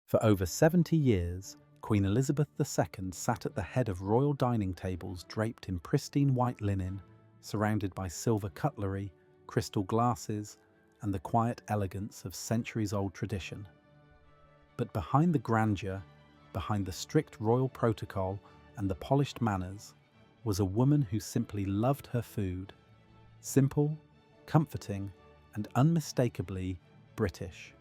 For over 70 years, Queen Elizabeth II sat at the head of royal dining tables draped in pristine white linen, surrounded by silver cutlery, crystal glasses, and the quiet elegance of centuries-old tradition. But behind the grandeur, behind the strict royal protocol and the polished manners, was a woman who simply loved her food. Simple, comforting, and unmistakably British.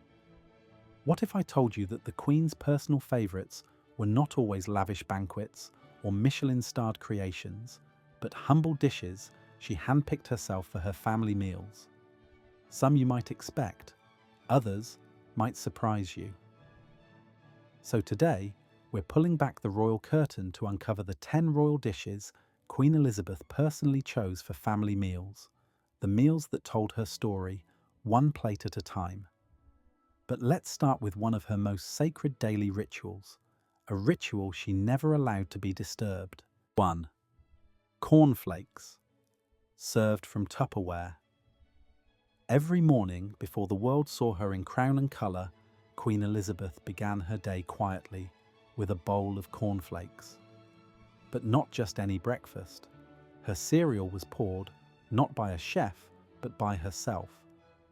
What if I told you that the Queen's personal favourites were not always lavish banquets or Michelin-starred creations, but humble dishes she handpicked herself for her family meals? Some you might expect, others might surprise you. So today, we're pulling back the royal curtain to uncover the 10 royal dishes Queen Elizabeth personally chose for family meals, the meals that told her story, one plate at a time. But let's start with one of her most sacred daily rituals, a ritual she never allowed to be disturbed. 1. Cornflakes, served from Tupperware. Every morning, before the world saw her in crown and colour, Queen Elizabeth began her day quietly with a bowl of cornflakes. But not just any breakfast. Her cereal was poured, not by a chef, but by herself,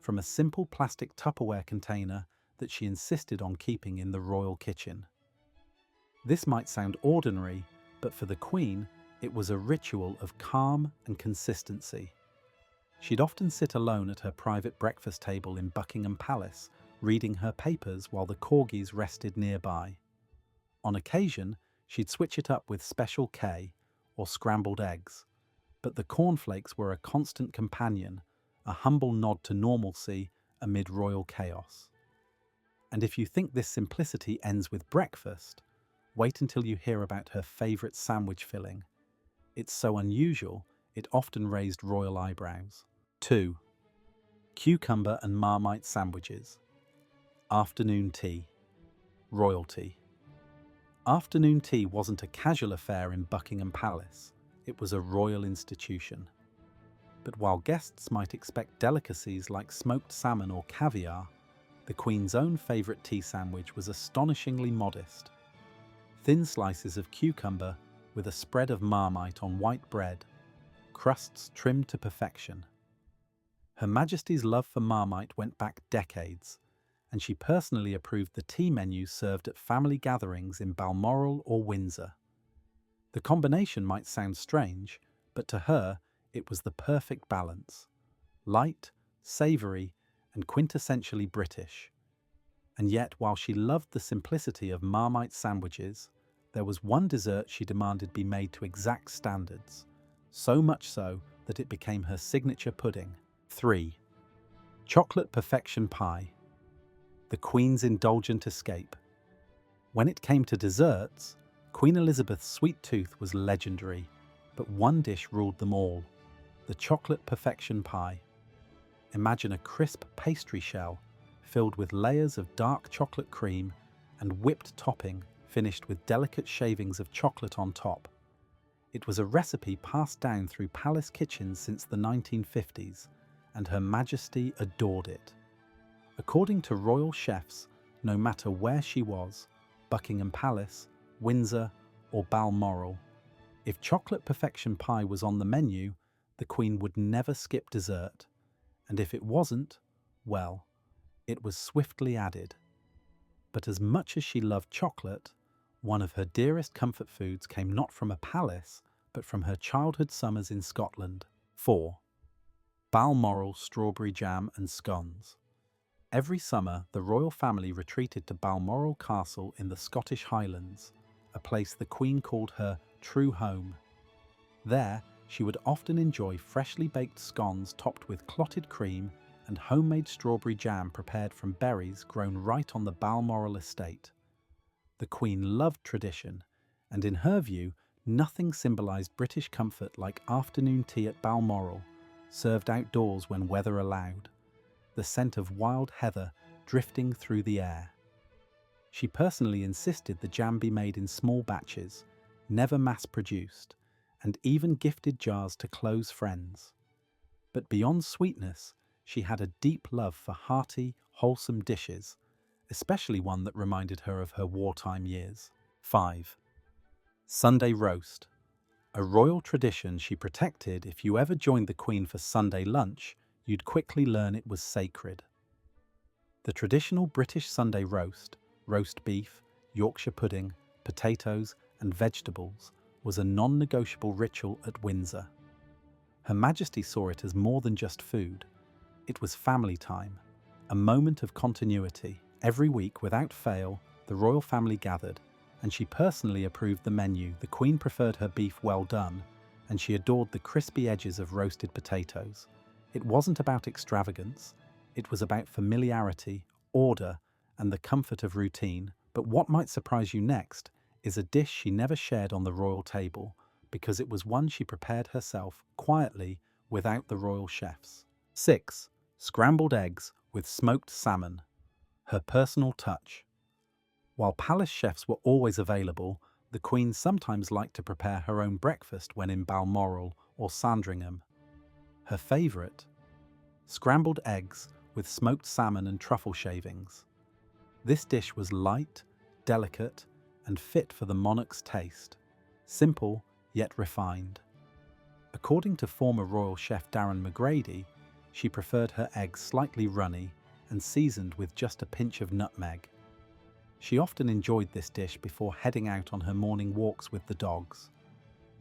from a simple plastic Tupperware container that she insisted on keeping in the royal kitchen. This might sound ordinary, but for the Queen, it was a ritual of calm and consistency. She'd often sit alone at her private breakfast table in Buckingham Palace, reading her papers while the corgis rested nearby. On occasion, she'd switch it up with Special K or scrambled eggs, but the cornflakes were a constant companion, a humble nod to normalcy amid royal chaos. And if you think this simplicity ends with breakfast, wait until you hear about her favourite sandwich filling. It's so unusual, it often raised royal eyebrows. 2. Cucumber and Marmite sandwiches. Afternoon tea. Royalty. Afternoon tea wasn't a casual affair in Buckingham Palace, it was a royal institution. But while guests might expect delicacies like smoked salmon or caviar, the Queen's own favourite tea sandwich was astonishingly modest. Thin slices of cucumber with a spread of Marmite on white bread, crusts trimmed to perfection. Her Majesty's love for Marmite went back decades, and she personally approved the tea menus served at family gatherings in Balmoral or Windsor. The combination might sound strange, but to her, it was the perfect balance. Light, savoury, and quintessentially British. And yet, while she loved the simplicity of Marmite sandwiches, there was one dessert she demanded be made to exact standards, so much so that it became her signature pudding. 3. Chocolate perfection pie. The Queen's indulgent escape. When it came to desserts, Queen Elizabeth's sweet tooth was legendary, but one dish ruled them all: the chocolate perfection pie. Imagine a crisp pastry shell filled with layers of dark chocolate cream and whipped topping finished with delicate shavings of chocolate on top. It was a recipe passed down through palace kitchens since the 1950s, and Her Majesty adored it. According to royal chefs, no matter where she was, Buckingham Palace, Windsor, or Balmoral, if chocolate perfection pie was on the menu, the Queen would never skip dessert. And if it wasn't, well, it was swiftly added. But as much as she loved chocolate, one of her dearest comfort foods came not from a palace, but from her childhood summers in Scotland. 4. Balmoral strawberry jam and scones. Every summer, the royal family retreated to Balmoral Castle in the Scottish Highlands, a place the Queen called her true home. There, she would often enjoy freshly baked scones topped with clotted cream and homemade strawberry jam prepared from berries grown right on the Balmoral estate. The Queen loved tradition, and in her view, nothing symbolised British comfort like afternoon tea at Balmoral, served outdoors when weather allowed, the scent of wild heather drifting through the air. She personally insisted the jam be made in small batches, never mass-produced, and even gifted jars to close friends. But beyond sweetness, she had a deep love for hearty, wholesome dishes, especially one that reminded her of her wartime years. 5. Sunday roast. A royal tradition she protected. If you ever joined the Queen for Sunday lunch, you'd quickly learn it was sacred. The traditional British Sunday roast beef, Yorkshire pudding, potatoes, and vegetables, was a non-negotiable ritual at Windsor. Her Majesty saw it as more than just food. It was family time, a moment of continuity. Every week, without fail, the royal family gathered, and she personally approved the menu. The Queen preferred her beef well done, and she adored the crispy edges of roasted potatoes. It wasn't about extravagance, it was about familiarity, order, and the comfort of routine. But what might surprise you next is a dish she never shared on the royal table, because it was one she prepared herself, quietly, without the royal chefs. 6. Scrambled eggs with smoked salmon. Her personal touch. While palace chefs were always available, the Queen sometimes liked to prepare her own breakfast when in Balmoral or Sandringham. Her favourite? Scrambled eggs with smoked salmon and truffle shavings. This dish was light, delicate, and fit for the monarch's taste. Simple, yet refined. According to former royal chef Darren McGrady, she preferred her eggs slightly runny and seasoned with just a pinch of nutmeg. She often enjoyed this dish before heading out on her morning walks with the dogs.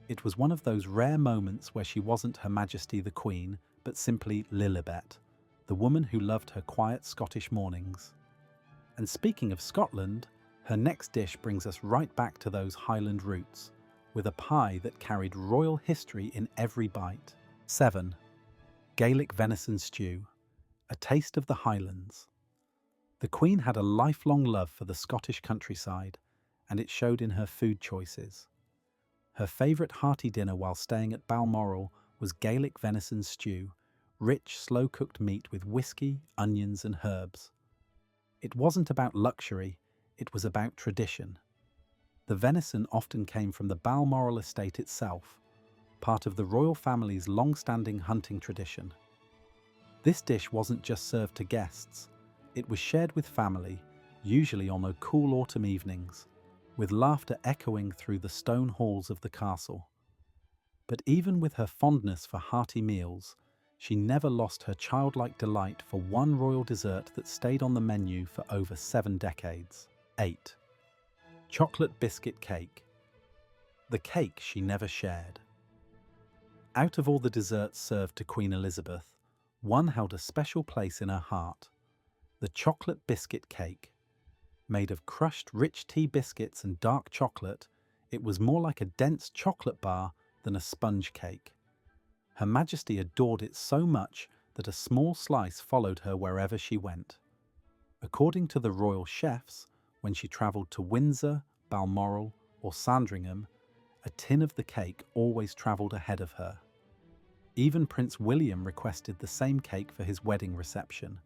It was one of those rare moments where she wasn't Her Majesty the Queen, but simply Lilibet, the woman who loved her quiet Scottish mornings. And speaking of Scotland, her next dish brings us right back to those Highland roots, with a pie that carried royal history in every bite. 7. Gaelic venison stew. A taste of the Highlands. The Queen had a lifelong love for the Scottish countryside, and it showed in her food choices. Her favourite hearty dinner while staying at Balmoral was Gaelic venison stew, rich, slow-cooked meat with whiskey, onions and herbs. It wasn't about luxury, it was about tradition. The venison often came from the Balmoral estate itself, part of the royal family's long-standing hunting tradition. This dish wasn't just served to guests, it was shared with family, usually on cool autumn evenings, with laughter echoing through the stone halls of the castle. But even with her fondness for hearty meals, she never lost her childlike delight for one royal dessert that stayed on the menu for over 7 decades. 8. Chocolate biscuit cake. The cake she never shared. Out of all the desserts served to Queen Elizabeth, one held a special place in her heart: the chocolate biscuit cake. Made of crushed rich tea biscuits and dark chocolate, it was more like a dense chocolate bar than a sponge cake. Her Majesty adored it so much that a small slice followed her wherever she went. According to the royal chefs, when she travelled to Windsor, Balmoral or Sandringham, a tin of the cake always travelled ahead of her. Even Prince William requested the same cake for his wedding reception,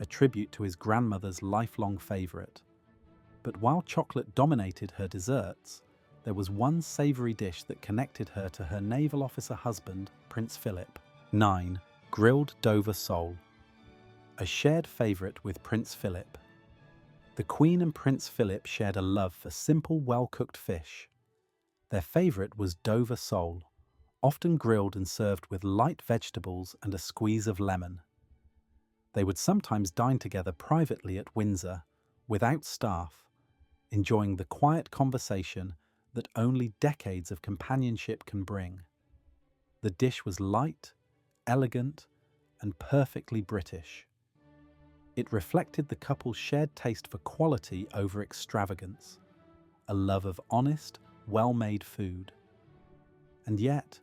a tribute to his grandmother's lifelong favourite. But while chocolate dominated her desserts, there was one savoury dish that connected her to her naval officer husband, Prince Philip. 9. Grilled Dover sole. A shared favourite with Prince Philip. The Queen and Prince Philip shared a love for simple, well-cooked fish. Their favourite was Dover sole, often grilled and served with light vegetables and a squeeze of lemon. They would sometimes dine together privately at Windsor, without staff, enjoying the quiet conversation that only decades of companionship can bring. The dish was light, elegant, and perfectly British. It reflected the couple's shared taste for quality over extravagance, a love of honest, well-made food. And yet,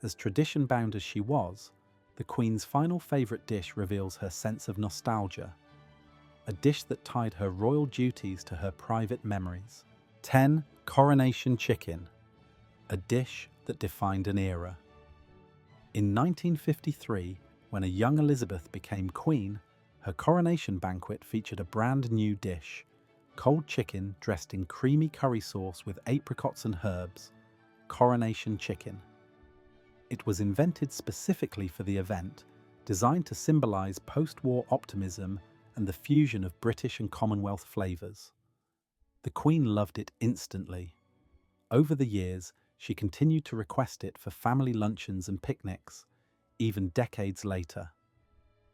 as tradition-bound as she was, the Queen's final favourite dish reveals her sense of nostalgia, a dish that tied her royal duties to her private memories. 10. Coronation Chicken. A dish that defined an era. In 1953, when a young Elizabeth became Queen, her coronation banquet featured a brand new dish: cold chicken dressed in creamy curry sauce with apricots and herbs, Coronation Chicken. It was invented specifically for the event, designed to symbolise post-war optimism and the fusion of British and Commonwealth flavours. The Queen loved it instantly. Over the years, she continued to request it for family luncheons and picnics, even decades later.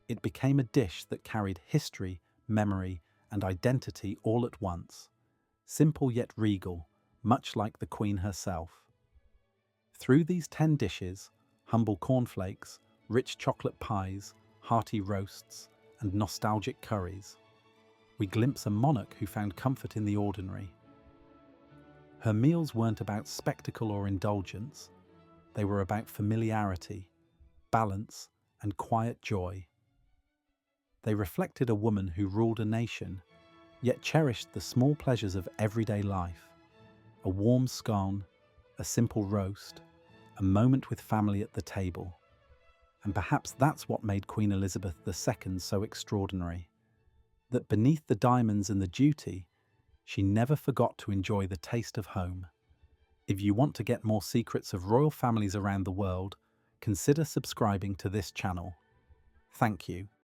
It became a dish that carried history, memory, and identity all at once. Simple yet regal, much like the Queen herself. Through these 10 dishes, humble cornflakes, rich chocolate pies, hearty roasts, and nostalgic curries, we glimpse a monarch who found comfort in the ordinary. Her meals weren't about spectacle or indulgence. They were about familiarity, balance, and quiet joy. They reflected a woman who ruled a nation, yet cherished the small pleasures of everyday life. A warm scone, a simple roast, a moment with family at the table. And perhaps that's what made Queen Elizabeth II so extraordinary. That beneath the diamonds and the duty, she never forgot to enjoy the taste of home. If you want to get more secrets of royal families around the world, consider subscribing to this channel. Thank you.